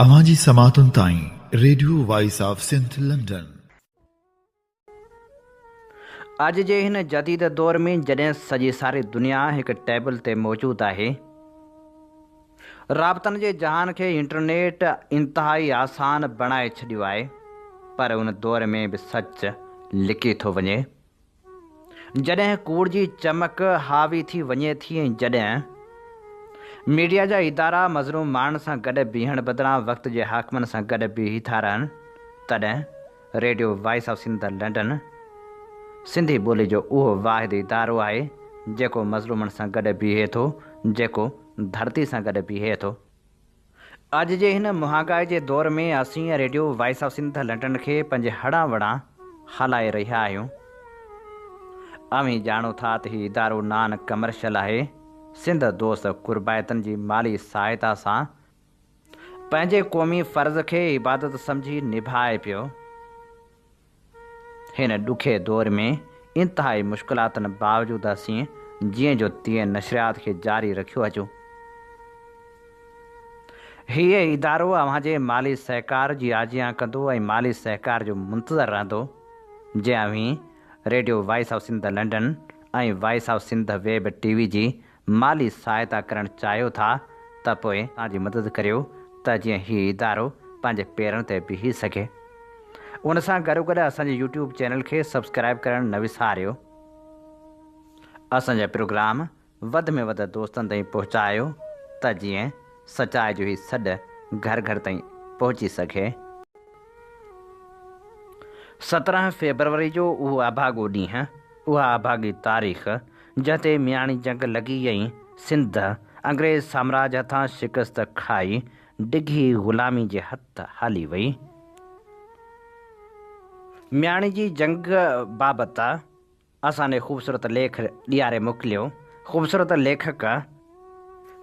अवांजी समातुन ताईं radio voice of Sindh London. अॼु जे हिन जदीद दौर में जॾहिं सॼी सारी दुनिया हिकु टेबल ते मौजूदु आहे, राबतनि जे जहान खे इंटरनेट इंतिहाई आसान बणाए छॾियो आहे, पर उन दौर में बि सच लिकी थो वञे। जॾहिं कूड़ जी चमक हावी थी वञे थी ऐं जॾहिं मीडिया जा इदारा मज़लूम माण्हुनि सां गॾु बीहण बदिरां वक़्त जे हाकमनि सां गॾु बीही था रहनि, तॾहिं radio voice of Sindh London Sindhi ॿोली जो उहो वाहिद इदारो आहे जेको मज़लूमनि सां गॾु बीहे थो, जेको धरती सां गॾु बीहे थो। अॼु जे हिन महांगाई जे दौर में असीं radio voice of Sindh London खे पंहिंजे हड़ा वड़ा हलाए रहिया आहियूं। अवीं ॼाणो था त हीउ इदारो नान कमर्शियल आहे। सिंध दोस्त कुर्बायतनि जी माली सहायता सां पंहिंजे क़ौमी फ़र्ज़ खे इबादत सम्झी निभाए पियो। हिन ॾुखे दौर में इंतिहाई मुश्किलातुनि बावजूदि असीं जीअं जो तीअं नशरियात खे जारी रखियो अचूं। हीअ इदारो अव्हांजे माली सहकार जी आजियां कंदो ऐं माली सहकार जो मुंतज़र रहंदो। जे अवीं radio voice of Sindh London ऐं voice of Sindh web TV जी माली सहायता करणु चाहियो था त पोइ तव्हांजी मदद करियो त जीअं हीउ इदारो पंहिंजे पेरनि ते बीही सघे। उन सां गॾो गॾु असांजे यूट्यूब चैनल खे सब्सक्राइब करणु न विसारियो। असांजा प्रोग्राम वधि में वधि दोस्तनि ताईं पहुचायो त जीअं सचाई जो हीउ सॾु घर घर ताईं पहुची सघे। 17 फेबरवरी जो उहो अभाॻो ॾींहुं, उहा अभाॻी तारीख़ जिते मियाणी जंग लॻी ऐं सिंध अंग्रेज़ साम्राज्य हथां शिकस्त खाई डिघी ग़ुलामी जे हथ हली वई। मियाणी जी जंग बाबति असांजे ख़ूबसूरत लेख ॾियारे मोकिलियो। ख़ूबसूरत लेखक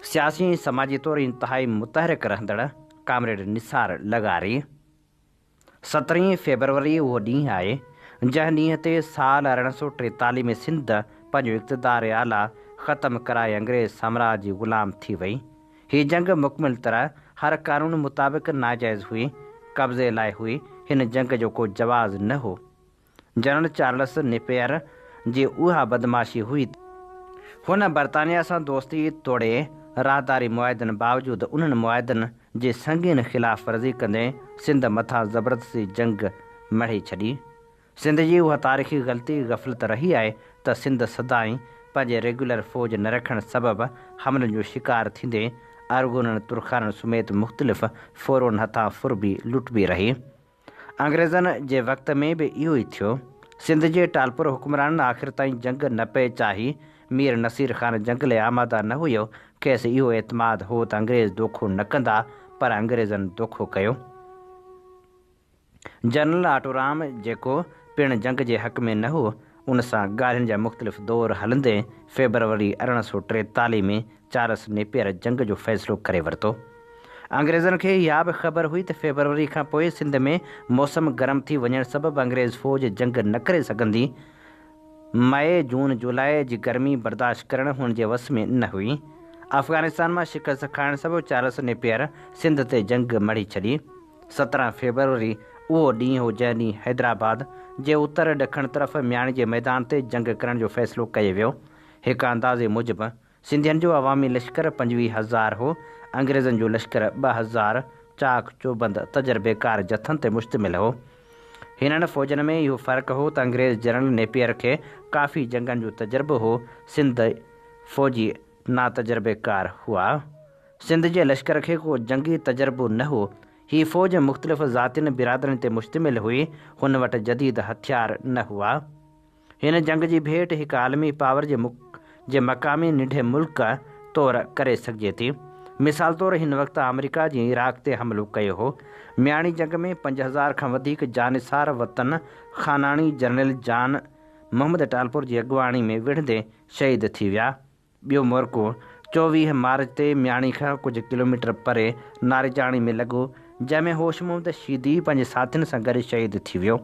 सियासी समाजी तौरु इंतिहाई मुतहरिक रहंदड़ कामरेड निसार लगारी। 17 फेबरवरी उहो ॾींहुं आहे जंहिं ॾींहं ते साल 1843 में सिंध पंहिंजो इक़्तिदार आला ख़तमु कराए अंग्रेज़ साम्राज्य जी ग़ुलाम थी वई। हीअ जंग मुकमिल तरह हर क़ानून मुताबिक़ नाजाइज़ हुई, कब्ज़े लाइ हुई। हिन जंग जो को जवाज़ न हो। जनरल चार्ल्स नेपियर जी उहा बदमाशी हुई। हुन बरतानिया सां दोस्ती तोड़े राहदारी मुआदनि बावजूदि उन्हनि मुआदनि जे संगीन ख़िलाफ़ वर्ज़ी कंदे सिंध मथां ज़बरदस्ती जंग मढ़ी छॾी। सिंध जी उहा तारीख़ी ग़लती गफ़लत रही आहे त सिंध सदाईं पंहिंजे रेगुलर फ़ौज न रखणु सबबि हमलनि जो शिकार थींदे अरगुननि तुर्खाननि समेत मुख़्तलिफ़ फ़ौरनि हथां फुरबी लुटबी रही। अंग्रेज़नि जे वक़्त में बि इहो ई थियो। सिंध जे टालपुर हुक्मराननि आख़िर ताईं जंग न पे चाही। मीर नसीर ख़ान जंग लाइ आमादा न हुयो। खेसि इहो एतमाद हो त अंग्रेज़ दोखो न कंदा, पर अंग्रेज़नि दोखो कयो। जनरल आटोराम जेको पिणु जंग जे हक़ में न हो, उन सां ॻाल्हियुनि जा मुख़्तलिफ़ दौर हलंदे फेबरवरी 1843 में चार्ल्स नेपियर जंग जो फ़ैसिलो करे वरितो। अंग्रेज़नि खे इहा बि ख़बर हुई त फेबरवरी खां पोइ सिंध में मौसम गरम थी वञण सबबि अंग्रेज़ फ़ौज जंग न करे सघंदी। मई, जून, जुलाई जी गर्मी बर्दाश्त करणु हुन जे वस में न हुई। अफ़गानिस्तान मां शिकस्त खाइण सबबि चार्ल्स नेपियर सिंध ते जंग मढ़ी छॾी। 17 फेबरवरी उहो ॾींहुं हो जंहिं ॾींहुं हैदराबाद जे उत्तर ॾखण तरफ़ मियाणी जे मैदान ते जंग करण जो फ़ैसिलो कयो वियो। हिकु अंदाज़े मूजिबि सिंधियुनि जो अवामी लश्कर 25,000 हो। अंग्रेज़नि जो लश्कर 2,000 चाक चौबंद तजर्बेकार जथनि ते मुश्तमिल हो। हिननि फ़ौजनि में इहो फ़र्क़ु हो त अंग्रेज़ जनरल नेपियर खे काफ़ी जंगनि जो तजुर्बो हो। सिंध फ़ौजी नातजर्बेकार हुआ। सिंध जे लश्कर खे को जंगी तजुर्बो न हो। हीअ फ़ौज मुख़्तलिफ़ ज़ातियुनि बिरादरनि ते मुश्तमिल हुई। हुन वटि जदीद हथियार न हुआ। हिन जंग जी भेट हिकु आलमी पावर जे मक़ामी निंढे मुल्क तौरु करे सघिजे थी। मिसाल तौरु हिन वक़्तु अमेरिका जी इराक़ ते हमिलो कयो हो। मियाणी जंग में 5,000 खां वधीक जानिसार वतन ख़ानानी जनरल जान मोहम्मद टालपुर जी अॻुवाणी में विढ़ंदे शहीद थी विया। ॿियो मोर्को 24 मार्च ते मियाणी खां कुझु किलोमीटर परे नारेजाणी में लॻो, जंहिंमें होश मोहम्मद शीदी पंहिंजे साथियुनि सां गॾु शहीद थी वियो।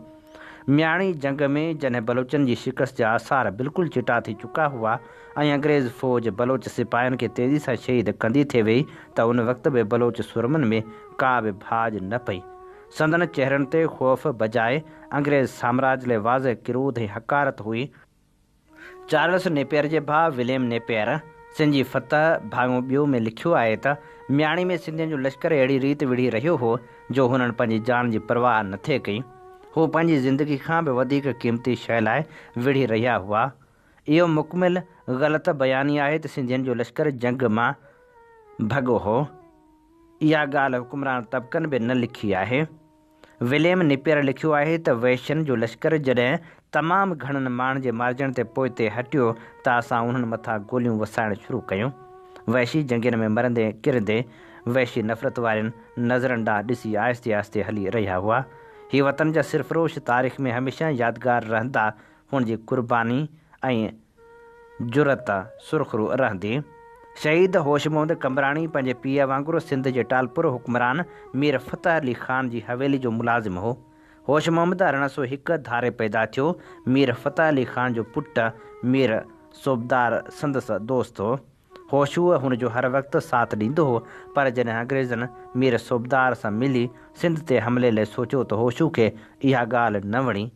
म्याणी जंग में जॾहिं बलोचनि जी शिकस्त जा आसार बिल्कुलु चिटा थी चुका हुआ ऐं अंग्रेज़ फ़ौज बलोच सिपाहियुनि खे तेज़ी सां शहीद कंदी थिए वई त उन वक़्त बि बलोच सुरमनि में का बि भाॼ न पई। संदन चहिरनि ते ख़ौफ़ बजाए अंग्रेज़ साम्राज्य लाइ वाज़ह किरोध ऐं हकारत हुई। चार्ल्स नेपियर जे भाउ विलियम नेपियर सिंध जी फतह भाङो ॿियो में लिखियो आहे त म्याणी में सिंधियुनि जो लश्कर अहिड़ी रीति विढ़ी रहियो हो जो हुननि पंहिंजी जान जी परवाह न थिए कई। हू पंहिंजी ज़िंदगी खां बि वधीक क़ीमती शइ लाइ विढ़ी रहिया हुआ। इहो मुकमिल ग़लति बयानी आहे त सिंधियुनि जो लश्कर जंग मां भॻो हो। इहा ॻाल्हि हुकुमरान तबक़नि बि न लिखी आहे। विलियम नेपियर लिखियो आहे त वैश्यनि जो लश्कर जॾहिं तमामु घणनि माण्हुनि जे मारिजण ते पोइ ते हटियो त असां उन्हनि मथां गोलियूं वसाइण शुरू कयूं। वैशी जंगियुनि में मरंदे किरंदे वैशी नफ़रत वारनि नज़रनि ॾांहुं ॾिसी आहिस्ते आहिस्ते हली रहिया हुआ। हीअ वतन जा सिरफ़रोश तारीख़ में हमेशह यादगार रहंदा। हुनजी क़ुर्बानी ऐं जुरत सुरख़रू रहंदी। शहीद होश मोहम्मद कमराणी पंहिंजे पीउ वांगुरु सिंध जे टालपुर हुक्मरान मीर फ़तह अली ख़ान जी हवेली जो मुलाज़िम हो। होश मोहम्मद 1801 धारे पैदा थियो। मीर फ़तह अली ख़ान जो पुटु मीर सोबदार संदसि दोस्त हो। होशूअ हुनजो हर वक़्तु साथ ॾींदो हो, पर जॾहिं अंग्रेज़नि मीर सोबदार सां मिली सिंध ते हमले लाइ सोचियो त होशू खे इहा ॻाल्हि न वणी।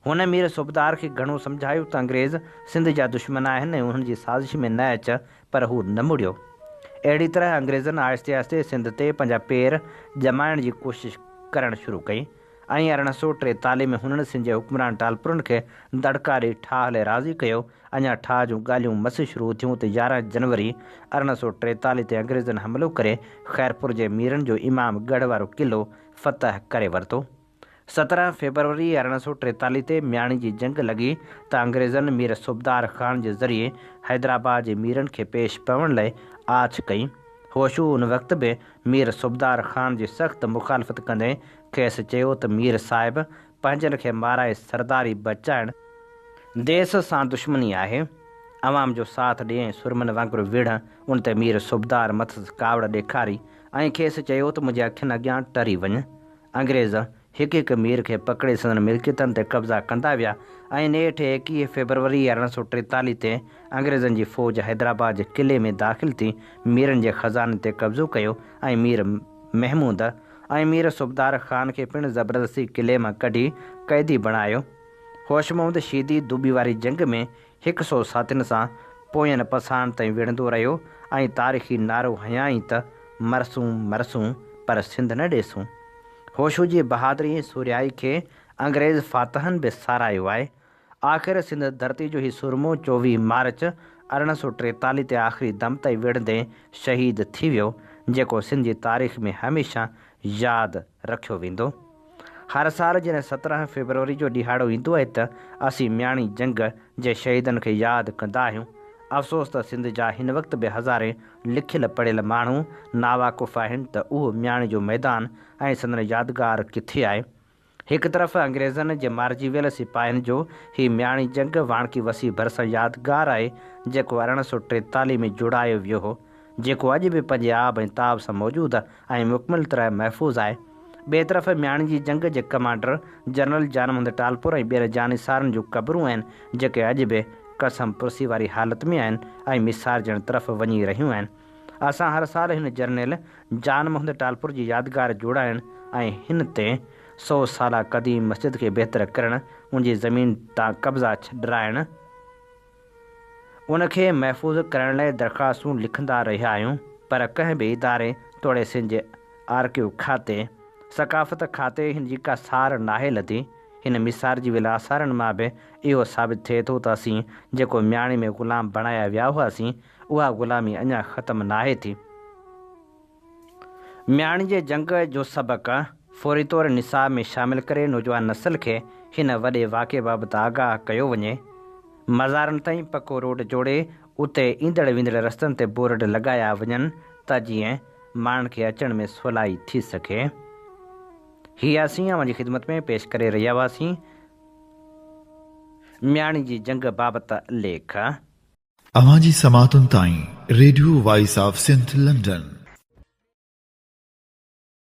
हुन मीर सोबदार खे घणो सम्झायो त अंग्रेज़ सिंध जा दुश्मन आहिनि ऐं उन्हनि जी साज़िश में न अच, पर हू न मुड़ियो। अहिड़ी तरह अंग्रेज़नि आहिस्ते आहिस्ते सिंध ते पंहिंजा पेर ॼमाइण जी कोशिशि करणु शुरू कई ऐं 1843 में हुननि सिंध जे हुक्मरान टालपुरनि खे दड़का ॾेई ठाह लाइ राज़ी कयो। अञा ठाह जूं ॻाल्हियूं मस शुरू थियूं त 11 जनवरी 1843 ते अंग्रेज़नि हमिलो करे ख़ैरपुर जे मीरनि जो इमाम गढ़ वारो क़िलो फ़तह करे वरितो। 17 फरवरी 1843 ते म्याणी जी जंग लॻी त अंग्रेज़नि मीर सोबदार ख़ान जे ज़रिए हैदराबाद जे मीरनि खे पेश पवण लाइ आछ कई। होशू उन वक़्त बि मीर सोबदार ख़ान जी सख़्तु मुखालफ़त कंदे खेसि चयो त मीर साहिब पंहिंजनि खे माराए सरदारी बचाइण देस सां दुश्मनी आहे। अवाम जो साथ ॾिए सुरमन वांगुरु विढ़। उन ते मीर सोबदार मथसि कावड़ ॾेखारी ऐं खेसि चयो त मुंहिंजे अखियुनि अॻियां टरी वञ। अंग्रेज़ हिकु हिकु मीर खे पकिड़े संदनि मिल्कियतनि ते कब्ज़ा कंदा विया ऐं नेठि 21 फरवरी 1843 ते अंग्रेज़नि जी फ़ौज हैदराबाद जे क़िले में दाख़िल थी मीरनि जे ख़ज़ाने ते कब्ज़ो कयो ऐं मीर महमूद ऐं मीर सोबदार ख़ान खे पिणु ज़बरदस्ती क़िले मां कढी क़ैदी बणायो। होश मोहम्मद शीदी दूबी वारी जंग में 100 साथियुनि सां पोयनि पसाण ताईं विढ़ंदो रहियो ऐं तारीख़ी नारो हयाईं त मरसूं मरसूं पर सिंध न ॾेसूं। होशू जी बहादुरी ऐं सुरियाई खे अंग्रेज़ फ़ातहनि बि सारायो आहे। आख़िर सिंध धरती जो ई सुरमो 24 मार्च 1843 ते आख़िरी दम ताईं विढ़ंदे शहीद थी वियो, जेको सिंध जी तारीख़ में हमेशह यादि रखियो वेंदो। हर साल जॾहिं 17 फरवरी जो ॾिहाड़ो ईंदो आहे त असीं म्याणी जंग जे शहीदनि खे यादि कंदा आहियूं। अफ़सोस त सिंध जा हिन वक़्त बि हज़ारे लिखियल पढ़ियल माण्हू नावाक़ुफ़ आहिनि त उहो म्याणी जो मैदान ऐं संदन यादगार किथे आहे। हिकु तरफ़ अंग्रेज़नि जे मारिजी वियल सिपाहियुनि जो हीउ म्याणी जंग वाणकी वसी भरिसां यादगार आहे, जेको 1843 में जुड़ायो वियो हो, जेको अॼु बि पंहिंजे आब ऐं ताब सां मौजूदु ऐं मुकमिल तरह महफ़ूज़ आहे। ॿिए तरफ़ म्याणी जी जंग जे कमांडर जनरल जानमहमद टालपुर ऐं ॿीहर जानिसारनि जूं क़बरूं आहिनि, जेके अॼु बि कसम पुरसी वारी हालति में आहिनि ऐं मिसारजण तरफ़ वञी रहियूं आहिनि। असां हर साल हिन जनरल जानमहमद टालपुर जी यादगार जोड़ाइण ऐं हिन ते 100 साला क़दीम मस्जिद खे बहितर करणु, उनजी ज़मीन तां कब्ज़ा छॾाइण, उनखे महफ़ूज़ करण लाइ दरख़्वास्तूं लिखंदा रहिया आहियूं, पर कंहिं बि इदारे तोड़े सिंध जे आर्किव खाते सक़ाफ़त खाते हिन जी का सार नाहे लधी। हिन मिसार जी वियल आसारनि मां बि इहो साबित थिए थो त असीं जेको म्याणी में ग़ुलाम बणाया विया हुआसीं, उहा ग़ुलामी अञा ख़तमु नाहे थी। म्याणी जे जंग जो सबक़ु फ़ौरी तौरु निसाब में शामिलु करे नौजवान नसल खे हिन वॾे वाक़े बाबति आगाह कयो वञे। मज़ारनि ताईं पको रोड जोड़े उते ईंदड़ वेंदड़ रस्तनि ते बोर्ड लॻाया वञनि त जीअं माण्हुनि खे अचण में सवलाई थी सघे। हीअ असीं अव्हां जी ख़िदमत में पेश करे रहिया हुआसीं म्याणी जी जंग बाबति लेख। अव्हां जी समातुनि ताईं radio voice of Sindh London